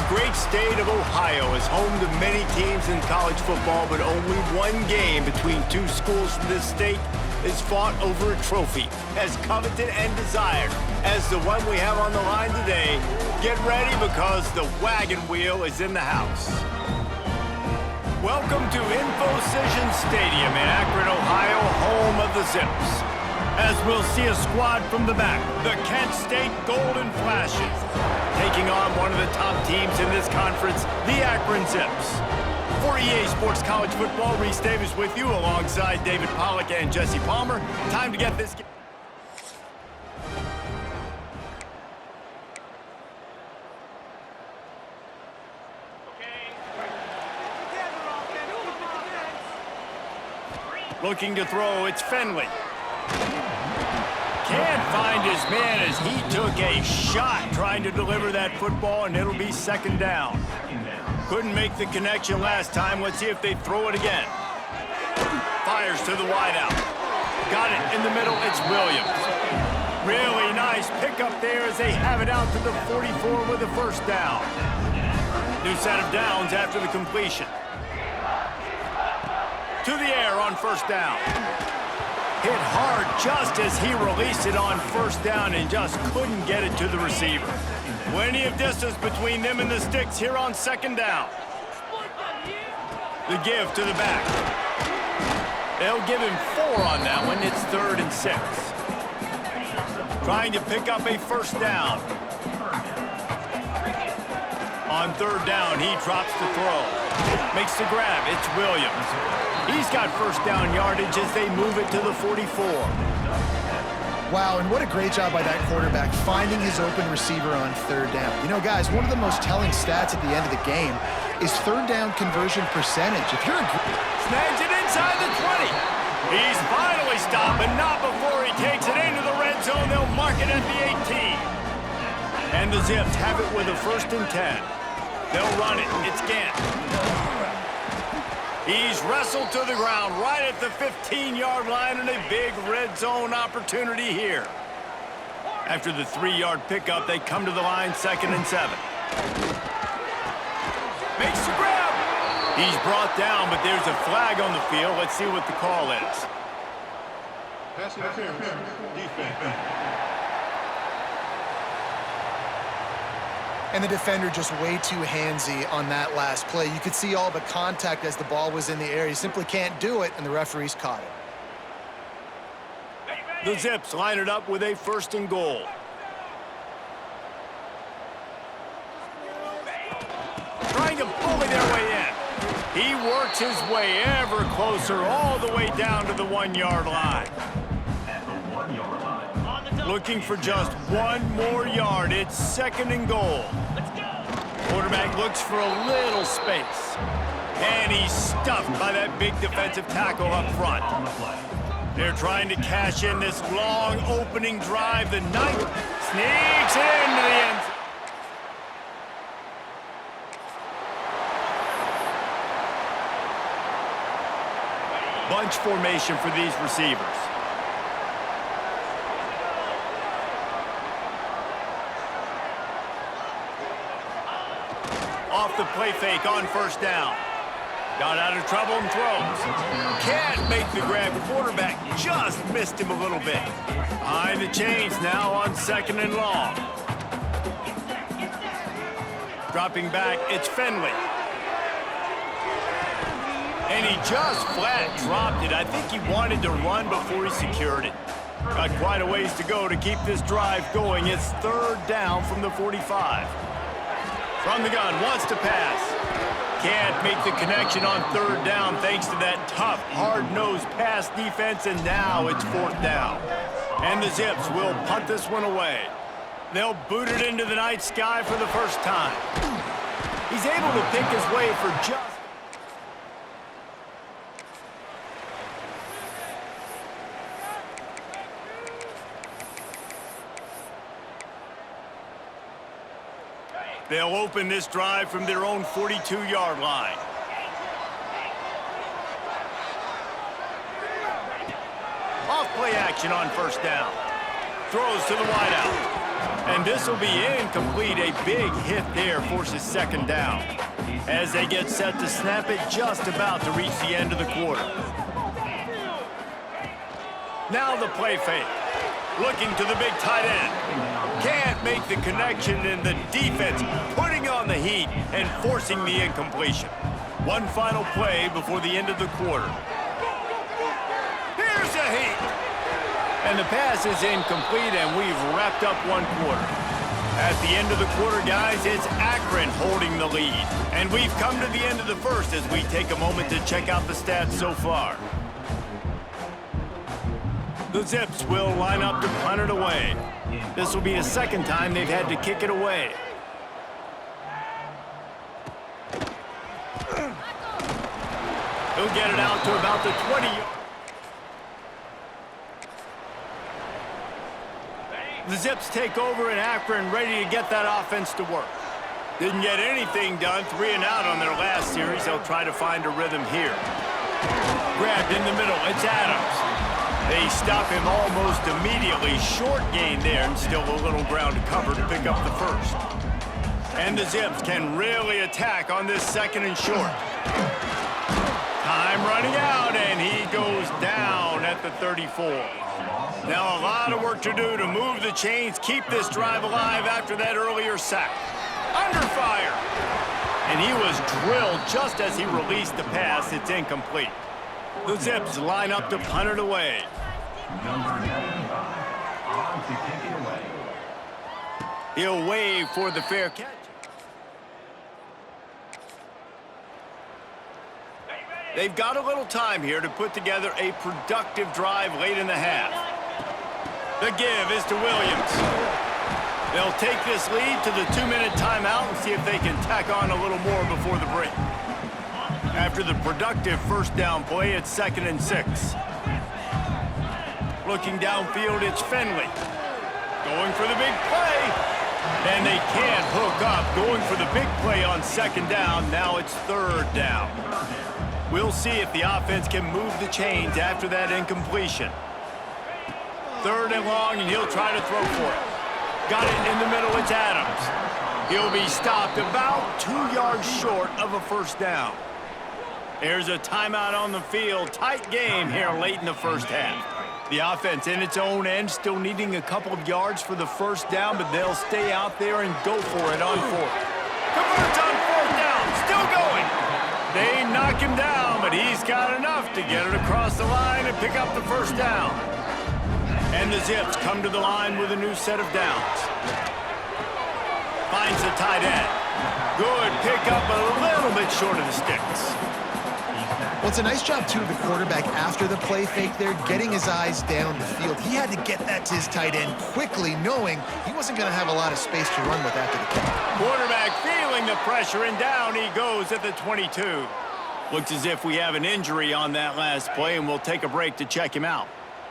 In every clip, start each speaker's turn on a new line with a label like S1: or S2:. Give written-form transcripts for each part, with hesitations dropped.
S1: great state of Ohio is home to many teams in college football, but only one game between two schools from this state is fought over a trophy as coveted and desired as the one we have on the line today. Get ready because the wagon wheel is in the house. Welcome to Infocision Stadium in Akron, Ohio, home of the Zips. As we'll see a squad from the back, the Kent State Golden Flashes, taking on one of the top teams in this conference, the Akron Zips. For EA Sports College Football, Reese Davis with you alongside David Pollack and Jesse Palmer. Time to get this game. Looking to throw, it's Finley. Can't find his man as he took a shot trying to deliver that football, and it'll be second down. Couldn't make the connection last time. Let's see if they throw it again. Fires to the wideout. Got it in the middle. It's Williams. Really nice pickup there as they have it out to the 44 with the first down. New set of downs after the completion. To the air on first down. Hit hard just as he released it on first down and just couldn't get it to the receiver. Plenty of distance between them and the sticks here on second down. The give to the back. They'll give him 4 on that one. It's 3rd and 6. Trying to pick up a first down. On third down, he drops the throw. Makes the grab. It's Williams. He's got first down yardage as they move it to the 44.
S2: Wow, and what a great job by that quarterback finding his open receiver on third down. You know, guys, one of the most telling stats at the end of the game is third down conversion percentage. If you're
S1: snags it inside the 20. He's finally stopped, but not before he takes it into the red zone. They'll mark it at the 18. And the Zips have it with a 1st and 10. They'll run it. It's Gant. He's wrestled to the ground right at the 15-yard line, and a big red zone opportunity here. After the 3-yard pickup, they come to the line 2nd and 7. Makes the grab. He's brought down, but there's a flag on the field. Let's see what the call is.
S3: Pass interference. Defense.
S2: And the defender just way too handsy on that last play. You could see all the contact as the ball was in the air. He simply can't do it, and the referees caught it.
S1: The Zips line it up with a 1st and goal. Trying to bully their way in. He works his way ever closer all the way down to the 1-yard line. Looking for just 1 more yard. It's 2nd and goal. Quarterback looks for a little space. And he's stuffed by that big defensive tackle up front. They're trying to cash in this long opening drive. The Knight sneaks into the end zone. Bunch formation for these receivers. Off the play fake on first down. Got out of trouble and throws. Can't make the grab. Quarterback just missed him a little bit. Behind the chains now on 2nd and long. Dropping back, it's Finley. And he just flat dropped it. I think he wanted to run before he secured it. Got quite a ways to go to keep this drive going. It's 3rd down from the 45. From the gun, wants to pass. Can't make the connection on 3rd down thanks to that tough, hard-nosed pass defense, and now it's 4th down. And the Zips will punt this one away. They'll boot it into the night sky for the first time. He's able to pick his way for just... They'll open this drive from their own 42-yard line. Off play action on first down. Throws to the wideout. And this will be incomplete. A big hit there forces second down. As they get set to snap it, just about to reach the end of the quarter. Now the play fake. Looking to the big tight end. Can't make the connection, and the defense putting on the heat and forcing the incompletion. One final play before the end of the quarter. Here's a heat. And the pass is incomplete, and we've wrapped up one quarter. At the end of the quarter, guys, it's Akron holding the lead. And we've come to the end of the first as we take a moment to check out the stats so far. The Zips will line up to punt it away. This will be the second time they've had to kick it away. He'll get it out to about the 20. The Zips take over in Akron, ready to get that offense to work. Didn't get anything done, 3 and out on their last series. They'll try to find a rhythm here. Grabbed in the middle, it's Adams. They stop him almost immediately. Short gain there, and still a little ground to cover to pick up the first. And the Zips can really attack on this second and short. Time running out, and he goes down at the 34. Now a lot of work to do to move the chains, keep this drive alive after that earlier sack. Under fire. And he was drilled just as he released the pass. It's incomplete. The Zips line up to punt it away.
S4: Number 95 on to kick it away.
S1: He'll wave for the fair catch. They've got a little time here to put together a productive drive late in the half. The give is to Williams. They'll take this lead to the 2-minute timeout and see if they can tack on a little more before the break. After the productive first down play, it's 2nd and 6. Looking downfield, it's Finley. Going for the big play. And they can't hook up. Going for the big play on 2nd down. Now it's 3rd down. We'll see if the offense can move the chains after that incompletion. 3rd and long, and he'll try to throw for it. Got it in the middle, it's Adams. He'll be stopped about 2 yards short of a first down. There's a timeout on the field. Tight game here late in the first half. The offense in its own end still needing a couple of yards for the first down, but they'll stay out there and go for it on 4th. Converts on 4th down, still going. They knock him down, but he's got enough to get it across the line and pick up the first down. And the Zips come to the line with a new set of downs. Finds the tight end. Good pickup, a little bit short of the sticks.
S2: Well, it's a nice job, too, of the quarterback after the play fake there, getting his eyes down the field. He had to get that to his tight end quickly, knowing he wasn't going to have a lot of space to run with after the kick.
S1: Quarterback feeling the pressure, and down he goes at the 22. Looks as if we have an injury on that last play, and we'll take a break to check him out.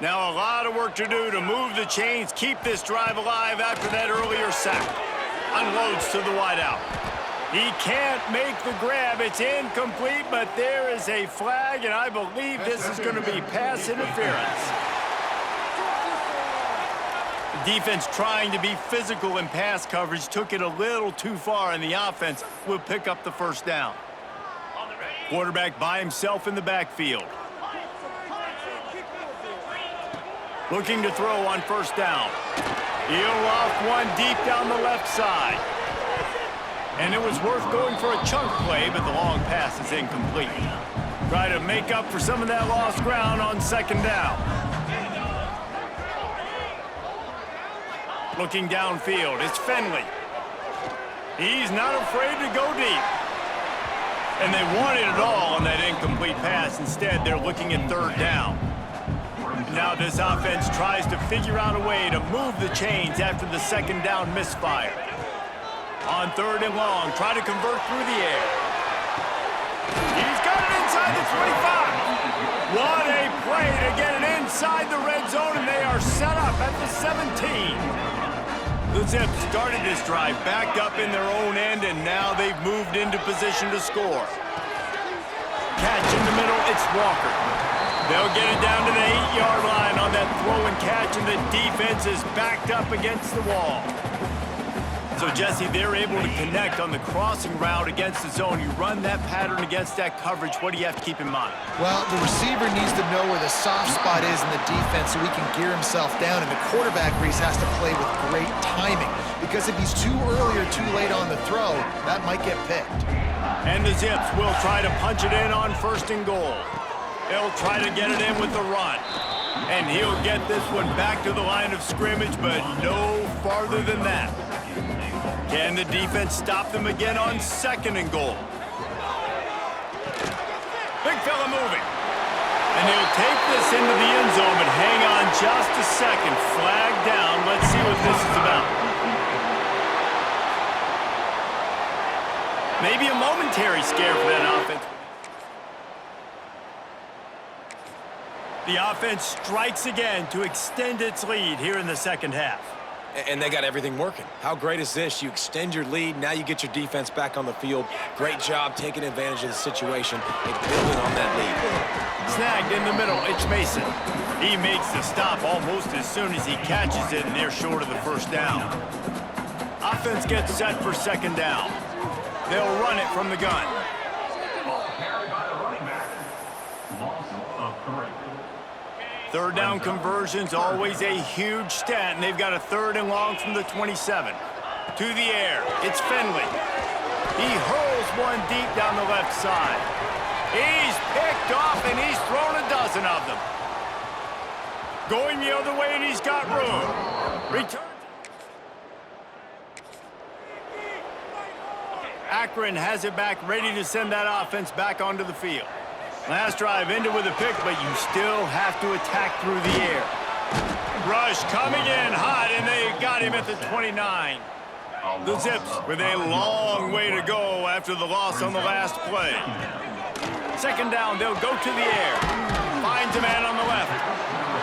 S1: Now a lot of work to do to move the chains, keep this drive alive after that earlier sack. Unloads to the wideout. He can't make the grab. It's incomplete, but there is a flag, and I believe this is going to be pass interference. The defense trying to be physical in pass coverage took it a little too far, and the offense will pick up the first down. Quarterback by himself in the backfield. Looking to throw on first down. He'll off one deep down the left side. And it was worth going for a chunk play, but the long pass is incomplete. Try to make up for some of that lost ground on 2nd down. Looking downfield, it's Finley. He's not afraid to go deep. And they wanted it all on that incomplete pass. Instead, they're looking at 3rd down. Now this offense tries to figure out a way to move the chains after the 2nd down misfire. On 3rd and long, try to convert through the air. He's got it inside the 25. What a play to get it inside the red zone, and they are set up at the 17. The Zips started this drive backed up in their own end, and now they've moved into position to score. Catch in the middle, it's Walker. They'll get it down to the 8-yard line on that throw and catch, and the defense is backed up against the wall. So, Jesse, they're able to connect on the crossing route against the zone. You run that pattern against that coverage. What do you have to keep in mind?
S2: Well, the receiver needs to know where the soft spot is in the defense so he can gear himself down, and the quarterback, Reese, has to play with great timing, because if he's too early or too late on the throw, that might get picked.
S1: And the Zips will try to punch it in on 1st and goal. They'll try to get it in with the run. And he'll get this one back to the line of scrimmage, but no farther than that. Can the defense stop them again on 2nd and goal? Big fella moving. And he'll take this into the end zone, but hang on just a second. Flag down. Let's see what this is about. Maybe a momentary scare for that offense. The offense strikes again to extend its lead here in the 2nd half.
S5: And they got everything working. How great is this? You extend your lead, now you get your defense back on the field. Great job taking advantage of the situation and building on that lead.
S1: Snagged in the middle, it's Mason. He makes the stop almost as soon as he catches it, and they're short of the 1st down. Offense gets set for 2nd down. They'll run it from the gun.
S4: Carried by the running back. Loss of 3.
S1: 3rd down conversion's always a huge stat, and they've got a 3rd and long from the 27. To the air, it's Finley. He hurls one deep down the left side. He's picked off, and he's thrown a dozen of them. Going the other way, and he's got room. Return. Akron has it back, ready to send that offense back onto the field. Last drive ended with a pick, but you still have to attack through the air. Rush coming in hot, and they got him at the 29. The Zips with a long way to go after the loss on the last play. 2nd down, they'll go to the air. Finds a man on the left.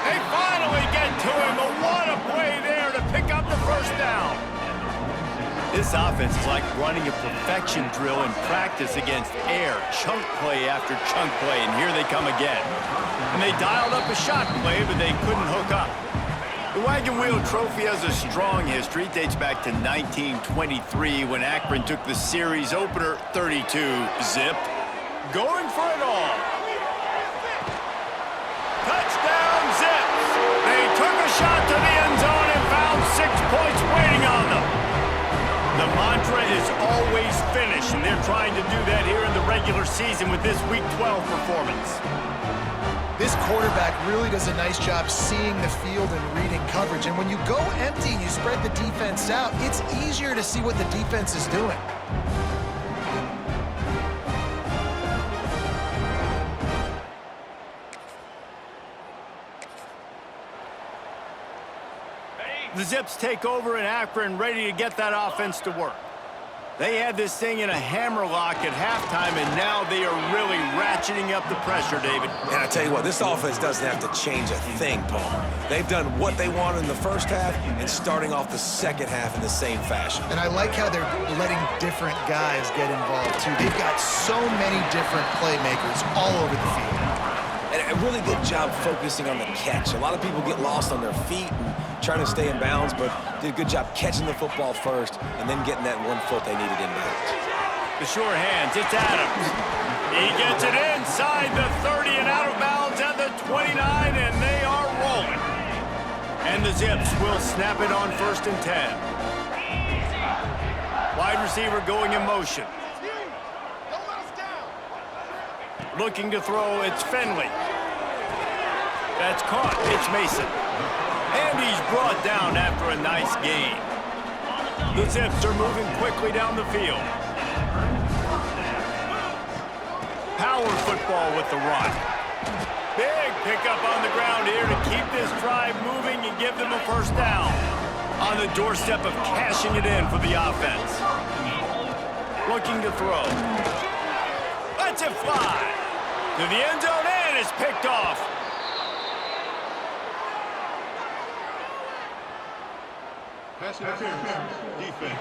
S1: They finally get to him, but what a play there to pick up the 1st down. This offense is like running a perfection drill in practice against air, chunk play after chunk play, and here they come again. And they dialed up a shot play, but they couldn't hook up. The Wagon Wheel Trophy has a strong history. It dates back to 1923 when Akron took the series opener 32-zip. Going for it all. Touchdown, Zips! They took a shot to the end zone and found 6 points waiting on them. The mantra is always finish, and they're trying to do that here in the regular season with this Week 12 performance.
S2: This quarterback really does a nice job seeing the field and reading coverage. And when you go empty and you spread the defense out, it's easier to see what the defense is doing.
S1: The Zips take over in Akron, ready to get that offense to work. They had this thing in a hammerlock at halftime, and now they are really ratcheting up the pressure, David.
S5: And I tell you what, this offense doesn't have to change a thing, Paul. They've done what they wanted in the 1st half and starting off the 2nd half in the same fashion.
S2: And I like how they're letting different guys get involved, too. They've got so many different playmakers all over the field.
S5: And a really good job focusing on the catch. A lot of people get lost on their feet and trying to stay in bounds, but did a good job catching the football first and then getting that 1 foot they needed in bounds.
S1: The sure hands, it's Adams. He gets it inside the 30 and out of bounds at the 29, and they are rolling. And the Zips will snap it on 1st and 10. Wide receiver going in motion. Looking to throw, it's Finley. That's caught, it's Mason. And he's brought down after a nice gain. The Zips are moving quickly down the field. Power football with the run. Big pickup on the ground here to keep this drive moving and give them a 1st down. On the doorstep of cashing it in for the offense. Looking to throw. Lets it fly. To the end zone, and it's picked off.
S3: Pass interference. Defense.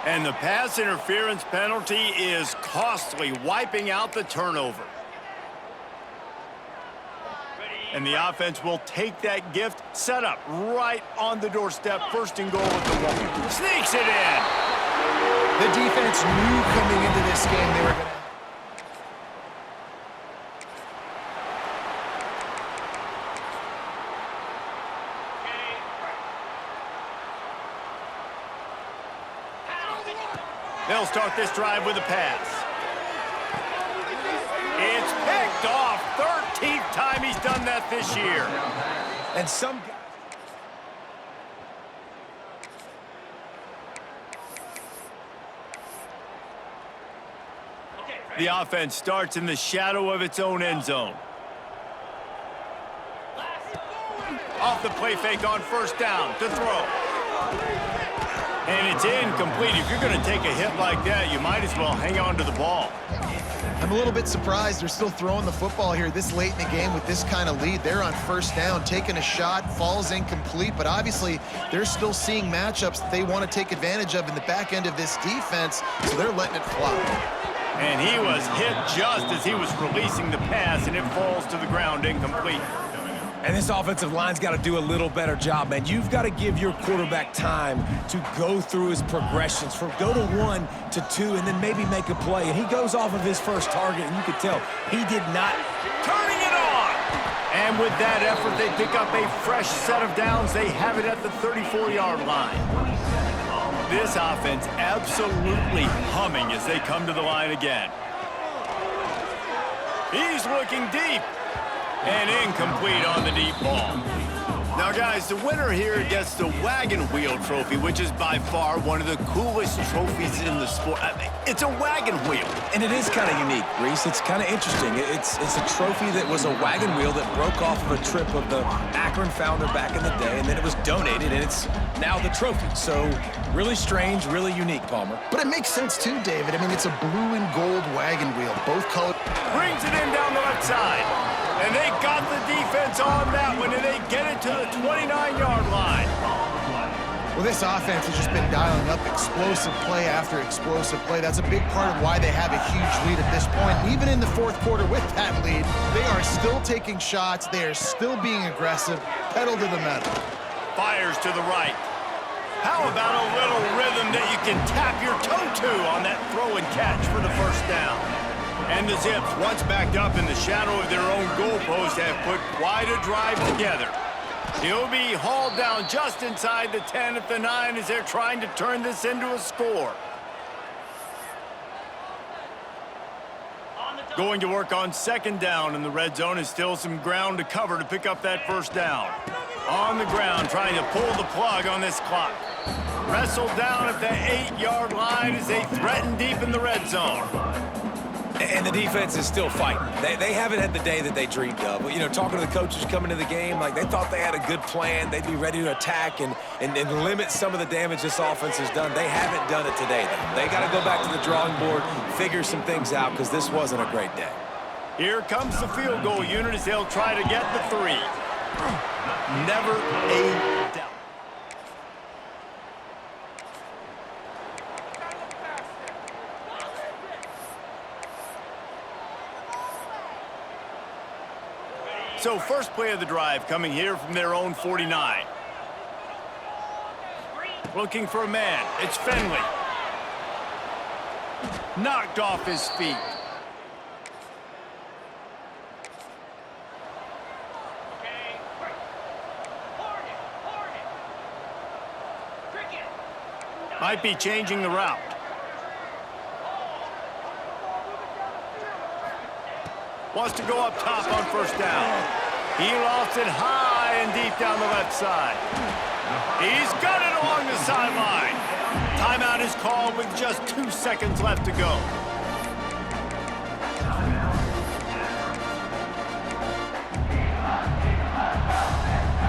S1: And the pass interference penalty is costly, wiping out the turnover. And the offense will take that gift, set up right on the doorstep, first and goal at the 1. Sneaks it in.
S2: The defense knew coming into this game they were going to...
S1: They'll start this drive with a pass. It's picked off. 13th time he's done that this year.
S5: And some...
S1: The offense starts in the shadow of its own end zone. Off the play fake on first down to throw. And it's incomplete. If you're going to take a hit like that, you might as well hang on to the ball.
S2: I'm a little bit surprised they're still throwing the football here this late in the game with this kind of lead. They're on first down, taking a shot, falls incomplete, but obviously they're still seeing matchups that they want to take advantage of in the back end of this defense, so they're letting it fly.
S1: And he was hit just as he was releasing the pass, and it falls to the ground incomplete.
S5: And this offensive line's got to do a little better job, man. You've got to give your quarterback time to go through his progressions, from go to 1 to 2, and then maybe make a play. And he goes off of his first target, and you could tell he did not.
S1: Turning it on! And with that effort, they pick up a fresh set of downs. They have it at the 34-yard line. This offense absolutely humming as they come to the line again. He's looking deep. And incomplete on the deep ball. Now, guys, the winner here gets the Wagon Wheel Trophy, which is by far one of the coolest trophies in the sport. It's a wagon wheel.
S5: And it is kind of unique, Reese. It's kind of interesting. It's a trophy that was a wagon wheel that broke off of a trip of the Akron founder back in the day, and then it was donated, and it's now the trophy. So really strange, really unique, Palmer.
S2: But it makes sense, too, David. I mean, it's a blue and gold wagon wheel, both colors.
S1: Brings it in down the left side. And they got the defense on that one, and they get it to the 29-yard line.
S2: Well, this offense has just been dialing up explosive play after explosive play. That's a big part of why they have a huge lead at this point. Even in the fourth quarter with that lead, they are still taking shots. They are still being aggressive. Pedal to the metal.
S1: Fires to the right. How about a little rhythm that you can tap your toe to on that throw and catch for the first down? And the Zips, once backed up in the shadow of their own goalpost, have put quite a drive together. He'll be hauled down just inside the 10 at the 9 as they're trying to turn this into a score. Going to work on second down in the red zone is still some ground to cover to pick up that first down. On the ground, trying to pull the plug on this clock. Wrestled down at the 8-yard line as they threaten deep in the red zone.
S5: And the defense is still fighting. They haven't had the day that they dreamed of. You know, talking to the coaches coming to the game, like they thought they had a good plan. They'd be ready to attack and limit some of the damage this offense has done. They haven't done it today, though. They got to go back to the drawing board, figure some things out, because this wasn't a great day.
S1: Here comes the field goal unit as they'll try to get the 3. Never a doubt. So first play of the drive coming here from their own 49. Looking for a man. It's Finley. Knocked off his feet. Might be changing the route. Wants to go up top on first down. He lost it high and deep down the left side. He's got it along the sideline. Timeout is called with just 2 seconds left to go.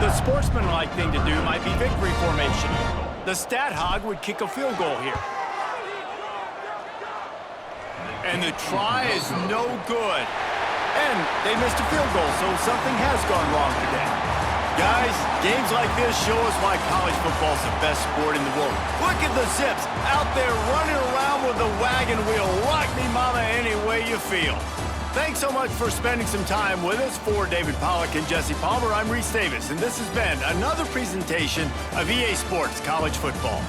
S1: The sportsmanlike thing to do might be victory formation. The stat hog would kick a field goal here. And the try is no good. And they missed a field goal, so something has gone wrong today. Guys, games like this show us why college football's the best sport in the world. Look at the Zips out there running around with the wagon wheel. Rock me, mama, any way you feel. Thanks so much for spending some time with us. For David Pollack and Jesse Palmer, I'm Reese Davis, and this has been another presentation of EA Sports College Football.